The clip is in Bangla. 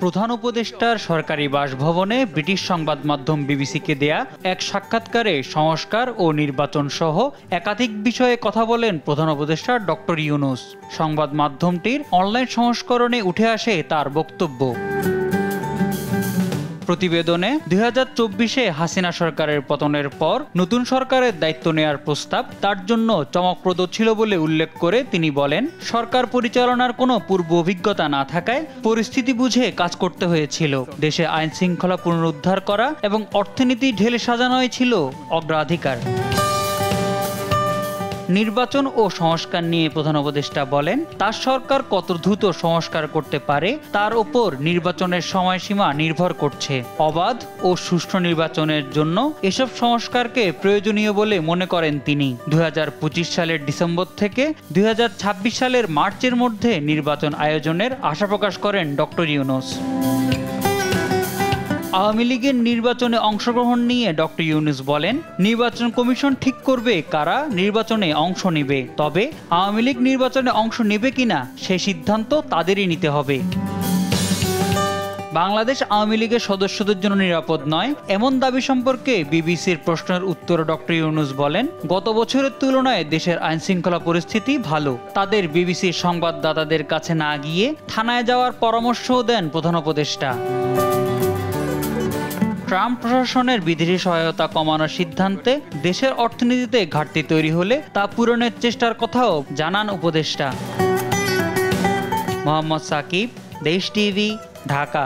প্রধান উপদেষ্টার সরকারি বাসভবনে ব্রিটিশ সংবাদ মাধ্যম বিবিসিকে দেয়া এক সাক্ষাৎকারে সংস্কার ও নির্বাচন সহ একাধিক বিষয়ে কথা বলেন প্রধান উপদেষ্টা ডক্টর ইউনূস। সংবাদ মাধ্যমটির অনলাইন সংস্করণে উঠে আসে তার বক্তব্য। প্রতিবেদনে ২০২৪-এ হাসিনা সরকারের পতনের পর নতুন সরকারের দায়িত্ব নেয়ার প্রস্তাব তার জন্য চমকপ্রদ ছিল বলে উল্লেখ করে তিনি বলেন, সরকার পরিচালনার কোনো পূর্ব অভিজ্ঞতা না থাকায় পরিস্থিতি বুঝে কাজ করতে হয়েছিল। দেশে আইন শৃঙ্খলা পুনরুদ্ধার করা এবং অর্থনীতি ঢেলে সাজানোই ছিল অগ্রাধিকার। নির্বাচন ও সংস্কার নিয়ে প্রধান উপদেষ্টা বলেন, তার সরকার কত দ্রুত সংস্কার করতে পারে তার উপর নির্বাচনের সময়সীমা নির্ভর করছে। অবাধ ও সুষ্ঠু নির্বাচনের জন্য এসব সংস্কারকে প্রয়োজনীয় বলে মনে করেন তিনি। ২০২৫ সালের ডিসেম্বর থেকে ২০২৬ সালের মার্চের মধ্যে নির্বাচন আয়োজনের আশা প্রকাশ করেন ডক্টর ইউনূস। আওয়ামী লীগের নির্বাচনে অংশগ্রহণ নিয়ে ডক্টর ইউনূস বলেন, নির্বাচন কমিশন ঠিক করবে কারা নির্বাচনে অংশ নেবে, তবে আওয়ামী লীগ নির্বাচনে অংশ নেবে কিনা সে সিদ্ধান্ত তাদেরই নিতে হবে। বাংলাদেশ আওয়ামী লীগের সদস্যদের জন্য নিরাপদ নয় এমন দাবি সম্পর্কে বিবিসির প্রশ্নের উত্তরে ডক্টর ইউনূস বলেন, গত বছরের তুলনায় দেশের আইনশৃঙ্খলা পরিস্থিতি ভালো। তাদের বিবিসির সংবাদদাতাদের কাছে না গিয়ে থানায় যাওয়ার পরামর্শও দেন প্রধান উপদেষ্টা। ট্রাম্প প্রশাসনের বিদেশি সহায়তা কমানোর সিদ্ধান্তে দেশের অর্থনীতিতে ঘাটতি তৈরি হলে তা পূরণের চেষ্টার কথাও জানান উপদেষ্টা। মোহাম্মদ সাকিব, দেশ টিভি, ঢাকা।